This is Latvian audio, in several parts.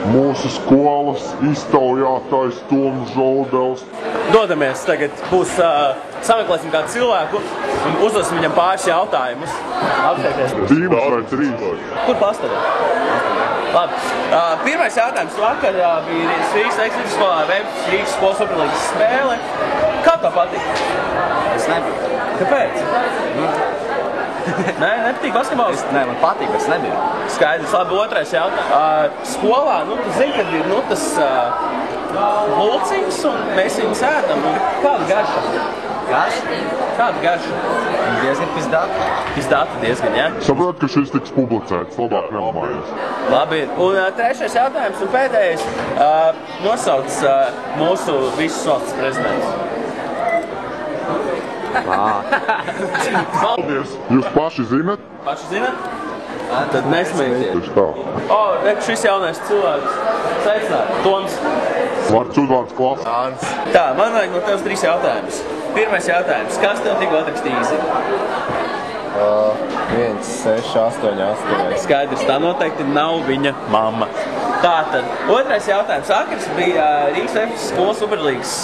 mūsu skolas iztaujātais Toms Žoldels. Dodamies tagad, sameklēsim kādu cilvēku un uzdosim viņam pāris jautājumus. Apsēties. 2 vai 3. Kur pastadā? Labi. Pirmais jautājums. Vakar bija Rīgas ekstrīgas skolā Rīgas skolas superlīgas spēle. Kā tā patika? Es nebiju. Kāpēc? Nē, nepatīk basketbols? Nē, man patīk, bet es nebiju. Skaidrs, labi, otrais jautājums. Skolā, tu zini, kad ir tas lulciņas un mēs viņus ēdam. Kāda garša? Garša? Kāda garša? Diezgan pizdāta. Pizdāta diezgan, jā? Saprot, ka šis tiks publicēts, labāk neapmaiņas. Labi, un trešais jautājums un pēdējais. Nosauc mūsu visus valsts prezidentus. Paldies! Jūs paši zinat? Paši zinat? Tad nesmējieties. Tieši tā. Šis jaunais cilvēks. Sveicināt, Toms. Vārds uzvārds klasa. Tā, man vajag no tevs 3 jautājumus. Pirmais jautājums. Kas tev tikko atrakstījis? 1, 6, 8, 8. Skaidrs, tā noteikti nav viņa mamma. Tātad, otrais jautājums. Vakars bija Rīgas skolas superlīgas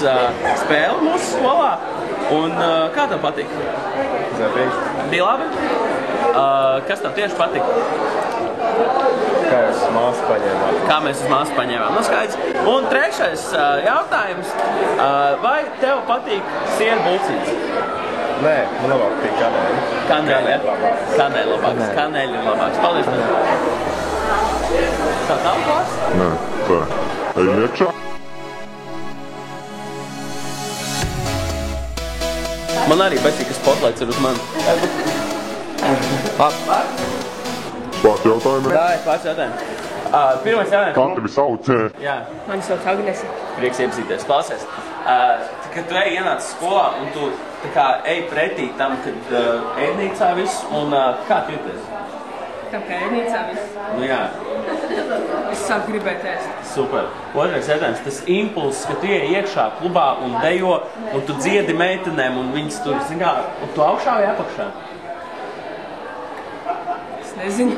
spēle mūsu skolā. Un kā tev patika? Bija labi? Kas tev tieši patika? Kā jūs māsu paņēmāt? Kā mēs uz māsu paņēmām? Nu, skaidrs. Un trešais jautājums. Vai tev patīk sienu bulcītes? Nē, man labāk patīk kanēļi. Kanēļi, ja? Kanēļi labāks. Kanēļi ir labāks. Paldies. Tā nav klāsts? Nē, tā. Ejam iekšā. Man arī patīk, ka spotlights ir uz mani. Pārts jautājumi. Tā ir pārts jautājumi. Pirmais jautājums. Kā tevi sauc? Jā. Mani sauc Agnese. Prieks iepazīties. Klausies. Kad tu ienāc skolā un tu tā kā ej pretī tam, kad ēdnīcā viss, un kā tu jūties? Tam kā ēdnīcā viss. Nu jā. Es sāku gribēt ēst. Super. Otrais jautājums. Tas impulss, ka tu iej iekšā klubā un dejo, un tu dziedi meitenēm, un viņas tur, zin kā, un tu augšā vai apakšā? Es nezinu.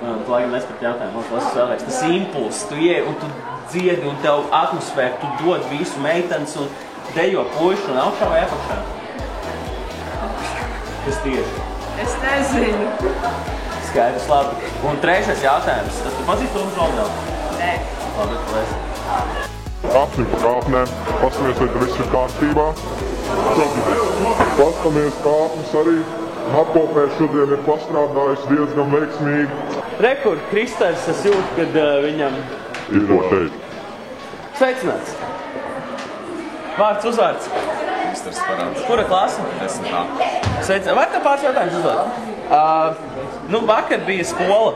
Tu laikam nespēt jautājumu, tas vēlreiz. Tas impulss, tu iej un tu dziedi, un tev atmosfēra, tu dod visu meitenes, un dejo puišu, un augšā vai apakšā? Kas tieši? Es nezinu. Skaidrs, labi. Un trešais jautājums. Tas tu pazīst Tomu Žoldelu? Nē. Labi, paldies. Kāpsim pa kāpnēm. Paskamies, vai te viss ir kārtībā. Paskamies kāpnes arī. Apkopē šodien ir pastrādājis diezgan veiksmīgi. Rekur, Kristers, es jūtu, kad viņam... Ir ko teikt. Sveicināts. Vārds uzvārds. Kristers Parāds. Kura klasa? 10. Sveicināts. Var tev pāris jautājumus uzdot? Vakar bija skola.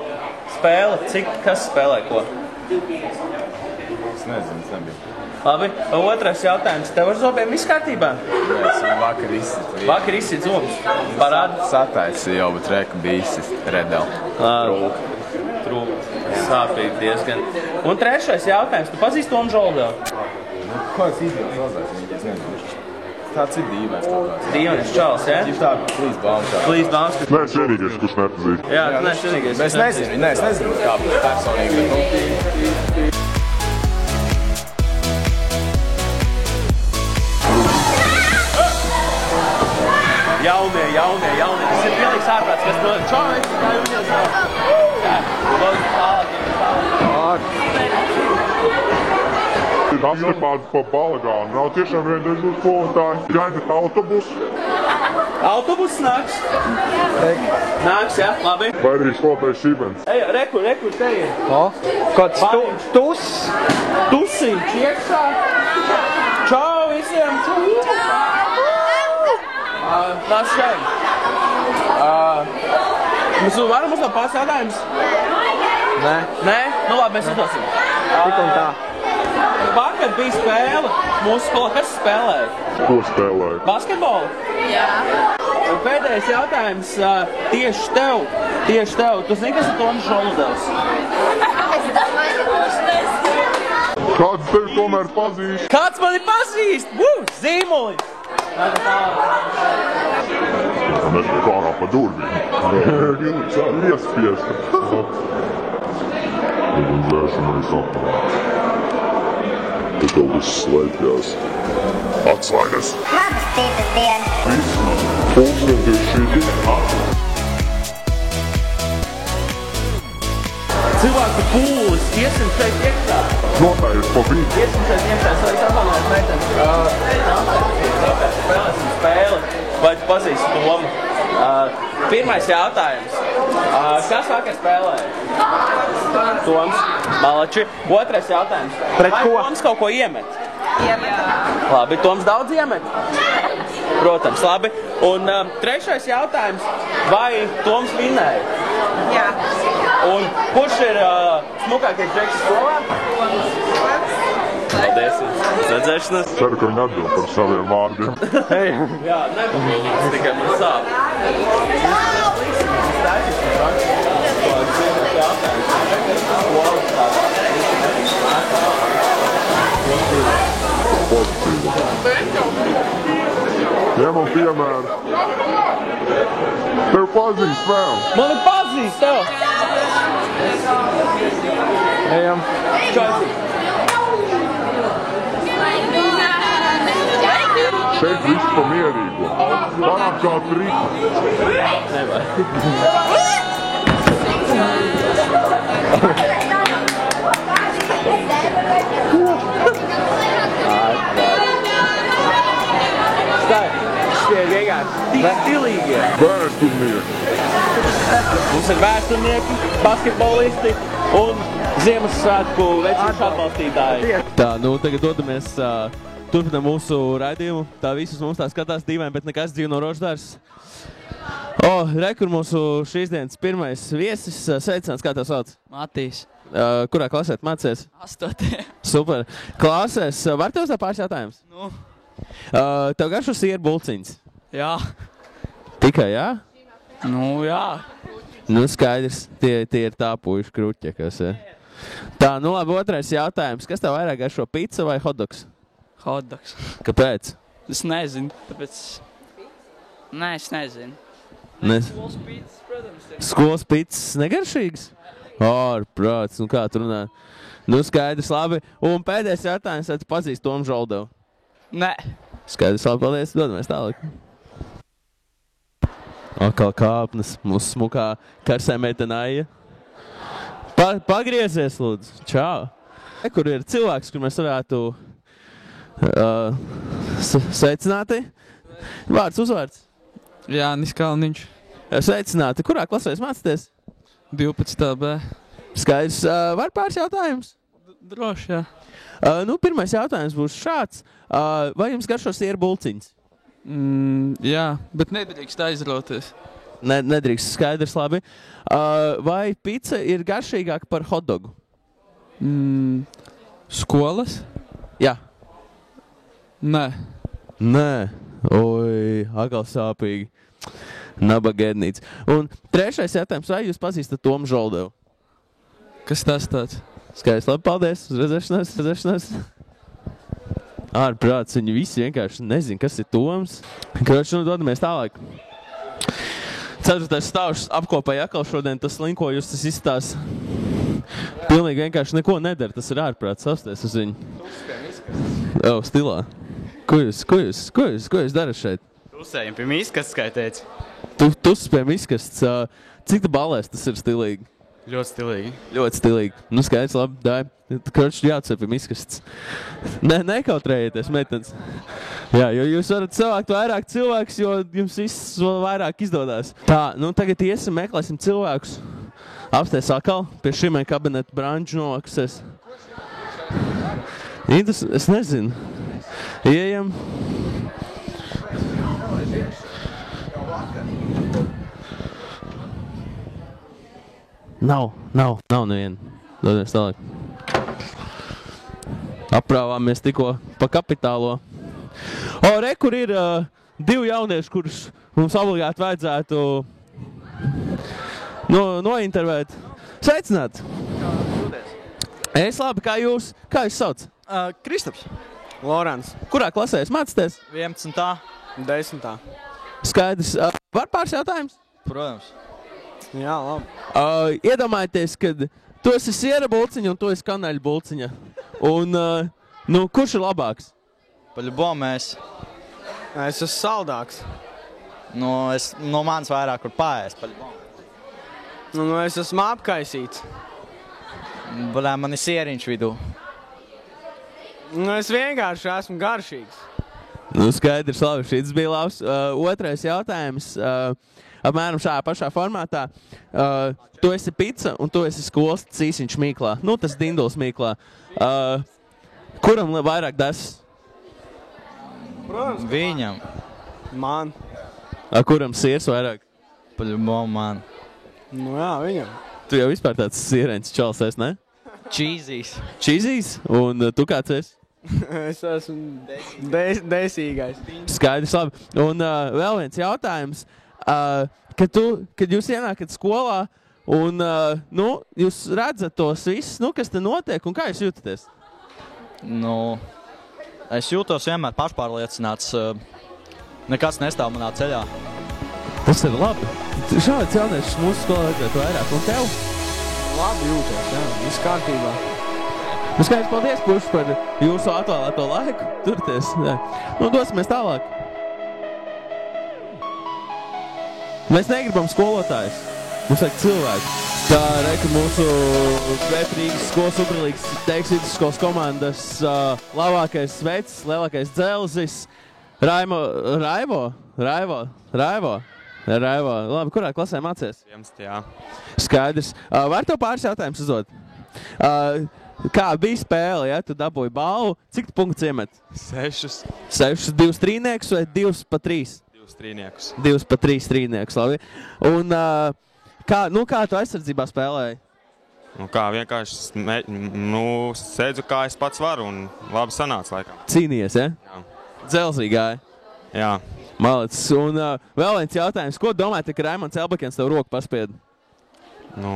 Spēle. Kas spēlē ko? Es nezinu, es nebiju. Labi. Otrais jautājums. Tev ar zobiem viss kārtībā? Es vakar izsitu. Vakar izsit zobus. Parādi. Sataisi jau, bet reku bija izsit redeli. Trūk. Sāpīgi diezgan. Un trešais jautājums. Tu pazīsti Tomu Žoldelu? Ko es izdevu zaudēt? Es nezinu. Tāds ir dīvains kaut kāds. Dīvains čals, ja? Viņš tā plīs bāns. Plīs bāns. Nē, es vienīgais, kurš nepazīst. Jā, tu neesi vienīgais. Es nezinu, kā personīgi, bet Jaunie. Tas ir pilnīgs ārprāts, kas to čau, kā jūs jau Tas ir pārds pa balagānu. Nav tiešām vienreiz uz skolotāju. Gaidat autobusu. Autobus nāks. Nāks, jā, labi. Vai arī skolotājs Šībens. Ej, rekur, te ir. kāds Tusiņš iekšā. Čau visiem. Nāc šeit. Mēs varam uzdot pāris jautājumus? Nē. Nē? Nu labi, mēs uzdosim. Tik un tā. Vakar bija spēle. Mūsu skolā kas spēlēja? Ko spēlēja? Basketbolu? Jā. Un pēdējais jautājums tieši tev. Tu zini, kas ir Toms Žoldels? Es domāju, ka viņš nezinu. Kāds tevi tomēr pazīst? Kāds mani pazīst? Zīmuli! Mēs pie ārā pa durvīm. Iespiesta. Ugunsdzēšanai aparātu. Te kaut kas slēpjās. Atslēgas! Labas citas dienas! Viss, pulksten ir šī Cilvēku pūlis, iesim šeit iekšā. Notājot pa vidu. Iesim šeit iekšā, es varu apalnāt meitenes. Spēlēsim spēli, vai tu pazīsti Tomu? Pirmais jautājums. Kas vakar spēlēja? Toms. Malači. Otrais jautājums. Pret ko? Vai Toms kaut ko iemet? Labi, Toms daudz iemet? Protams, labi. Un trešais jautājums. Vai Toms vinnēja? Jā. Un kurš ir smukākais džeks skolā? Paldies. Redzēšanas. Ceru, ka viņi atbild par saviem vārdiem. Jā, nepapildīts, tikai man sāp. Ņemam piemēru. Tev pazīst vēl. Mani pazīst tev! Ejam. Čaisi. Šeit viss pa mierīgo. Varam kā triki. Šie ir vienkārši tik stilīgie. Vēsturnieki. Mums ir vēsturnieki, basketbolisti un Ziemassvētku vecīšu atbalstītāji. Tā, nu tagad dodamies, turpinām mūsu raidījumu. Tā visus mums tā skatās dīvaini, bet nekas dzīvo no Roždārs. Rekur mūsu šīs dienas pirmais viesis. Sveicināts, kā tev sauc? Matīs. Kurā klasē tu mācies? 8. Super. Klasēs, var tev uzdot pāris jautājumus? Nu. Tev garšo sieru bulciņas? Jā. Tikai, jā? Nu, jā. Nu, skaidrs. Tie ir tā puiši kruķi, kas ir. Tā, nu labi, otrais jautājums. Kas tev vairāk garšo, pizza vai hotdogs? Hotdogs. Kāpēc? Es nezinu, tāpēc... Nē, es nezinu. Skolas pīcis, protams. Skolas pīcis negaršīgs? Ārprāts, nu kā tu runā? Nu, skaidrs, labi. Un pēdējais jautājums, vai tu pazīsti Tomu Žoldevu? Nē. Skaidrs, labi, paldies. Dodamies tālāk. Atkal kāpnes, mūsu smukā karsē meitenaija. Pagriezies, lūdzu. Čau. Kur ir cilvēks, kur mēs varētu sveicināti? Vārds, uzvārds. Jānis Kalniņš. Sveicināti. Kurā klasē jūs mācāties? 12. B. Skaidrs. Var pāris jautājumus? Droši, jā. Nu, pirmais jautājums būs šāds. Vai jums garšo sieru bulciņas? Jā, bet nedrīkst aizrauties. Nedrīkst, skaidrs, labi. Vai pizza ir garšīgāka par hotdogu? Skolas? Jā. Nē. Nē. Oi, atkal sāpīgi. Nabagēdnīts. Un trešais jautājums, vai jūs pazīstat Tomu Žoldevu? Kas tas tāds? Skaidrs, labi, paldies. Uz redzēšanos. Ārprāts, viņi visi vienkārši nezin, kas ir Toms. Kroči, nu dodamies tālāk. Ceturtais stāvs apkopēja atkal šodien, tas linkojus, tas izstās. Pilnīgi vienkārši neko nedara, tas ir ārprāts, sasties uz viņu. Stilā. Ko jūs darat šeit? Tusējam pie miskastes, kā teici. Tus pie miskastes. Cik tu balēs tas ir stilīgi? Ļoti stilīgi. Ļoti stilīgi. Nu, skaidrs, labi, dāj. Kroči, jāatcer pie miskastes. Nekautrējieties, meitenes. Jā, jo jūs varat savākt vairāk cilvēkus, jo jums viss vēl vairāk izdodās. Tā, nu tagad iesim, meklēsim cilvēkus. Apsties atkal pie šīmai kabineta branžu novakasies. Es nezinu. Ieejam. Nav neviena. Dodies tālāk. Aprāvāmies tikko pa kapitālo. Kur ir divi jaunieši, kurus mums obligāti vajadzētu nointervēt. Sveicināt! Es labi, kā jūs sauc? Kristaps. Lorans. Kurā klasē jūs mācāties? 11. 10. Skaidrs. Var pāris jautājums? Protams. Jā, labi. Iedomājieties, kad tu esi siera bulciņa un tu esi kaneļa bulciņa. Un, nu, kurš ir labāks? Paļubom mēs. Es esmu saldāks. No mans vairāk kur paēst, paļubom. Nu, es esmu apkaisīts. Balē, man ir sieriņš vidū. Nu, es vienkārši esmu garšīgs. Nu, skaidrs, labi, šis bija labs. Otrais jautājums. Apmēram šajā pašā formātā. Tu esi pica un tu esi skolas cīsiņš mīklā. Nu, tas dinduls mīklā. Kuram vairāk desas? Protams, viņam. Man. Kuram siers vairāk? Paļubom man. Nu jā, viņam. Tu jau vispār tāds sierens čals esi, ne? Čīzīs. Čīzīs? Un tu kāds esi? Es esmu desīgais. Skaidrs, labi. Un vēl viens jautājums. Kad jūs ienākat skolā un nu, jūs redzat tos visus, nu, kas te notiek un kā jūs jūtaties? Nu, es jūtos vienmēr pašpārliecināts. Nekas nestāv manā ceļā. Tas ir labi. Šāds jauniešus mūsu skolā vajadzētu vairāk. Un tev? Labi jūtos, jā. Viss kārtībā. Nu, skaidrs, paldies, puši, par jūsu atvēlēto laiku. Turieties. Nu, dosimies tālāk. Mēs negribam skolotājus. Mums vajag cilvēku. Tā reka mūsu Rīgas skolas superlīgas teiks vidusskolas komandas labākais vecs, lielākais dzelzis. Raivo. Labi, kurā klasē mācies? 11, jā. Skaidrs. Var tev pāris jautājumus uzdot? Kā bija spēle, ja? Tu dabūji balvu. Cik tu punktus iemet? 6. 6, 2 trīniekus vai 2 pa 3? 2 trīniekus. 2 pa 3 trīniekus, labi. Un kā tu aizsardzībā spēlēji? Nu kā, vienkārši sēdzu, kā es pats varu un labi sanāca laikam. Cīnījies, ja? Jā. Dzelzīgi gāja? Jā. Malacis. Un vēl viens jautājums. Ko domājat, ka Raimonds Elbakens tev roku paspieda? Nu,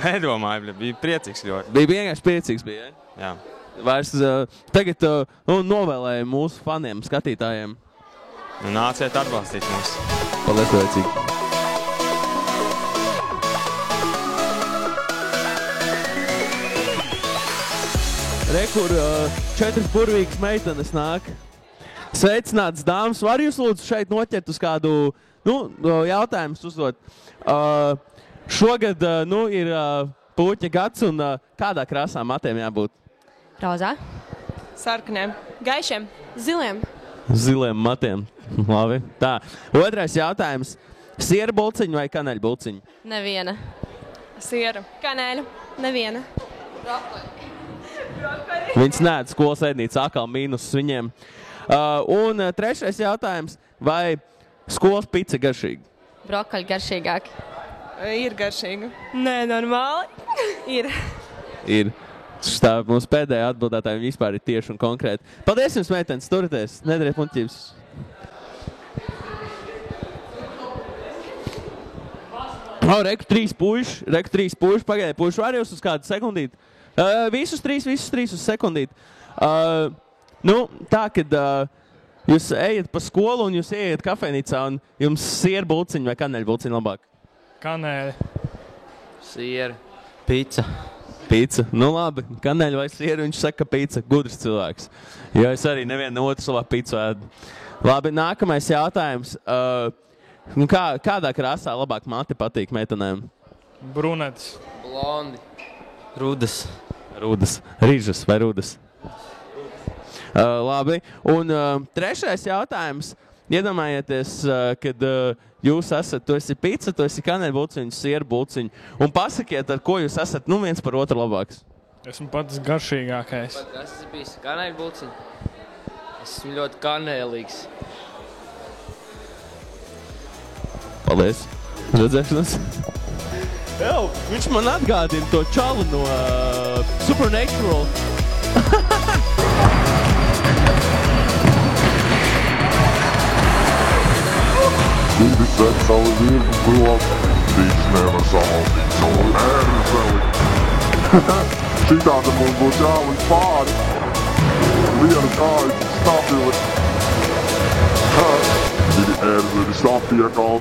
nedomāju, bija priecīgs ļoti. Bija vienkārši priecīgs, bija, ja? Jā. Vairs tagad novēlēju mūsu faniem, skatītājiem. Nu, nāciet atbalstīt mūs. Paldies, priecīgi. Rekur 4 burvīgas meitenes nāk. Sveicināts dāmas. Var jūs lūdzu šeit noķert uz kādu jautājumus uzdot? Šogad ir puķa gads un kādā krāsā matiem jābūt? Rozā. Sarkaniem. Gaišiem. Ziliem. Ziliem matiem. Labi. Tā. Otrais jautājums. Siera bulciņa vai kaneļa bulciņa? Neviena. Siera. Kaneļa. Neviena. Viņas nēd skolas ēdnīca atkal mīnus viņiem. Un trešais jautājums. Vai skolas pica garšīga? Brokoļi garšīgāk. Ir garšīga. Nē, normāli. Ir. Tā mūsu pēdējā atbildētāja vispār ir tieši un konkrēti. Paldies jums, meitenes, turieties. Nedariet muļķības. Reku 3 puiši. Pagaidiet, puiši var jūs uz kādu sekundīti? Visus trīs uz sekundīti. Tā, kad jūs ejat pa skolu un jūs ejat kafejnīcā un jums siera bulciņa vai kaneļa bulciņa labāk? Kaneļa. Siera. Pica. Pica. Nu labi, kaneļa vai siera, viņš saka pica. Gudrs cilvēks. Jo es arī nevienu otru savā picu ēdu. Labi, nākamais jautājums. Kādā krāsā labāk mati patīk meitenēm? Brunetis. Blondi. Rudas. Rīžas vai rudas? Labi. Un trešais jautājums. Iedomājieties, kad jūs esat, tu esi pica, tu esi kaneļa bulciņa, siera bulciņa. Un pasakiet, ar ko jūs esat viens par otru labāks. Esmu pats garšīgākais. Es esmu bijis kaneļa bulciņa. Esmu ļoti kanēlīgs. Paldies. Redzēšanos. Viņš man atgādina to čalu no Supernatural. Kuģis vec savu zirgu prom, viņš nevar samaldīt savu ērzeli. Šitāda mums būs jālikt pāri. Viena kāja stabili. Divi ērzeli sapiekal.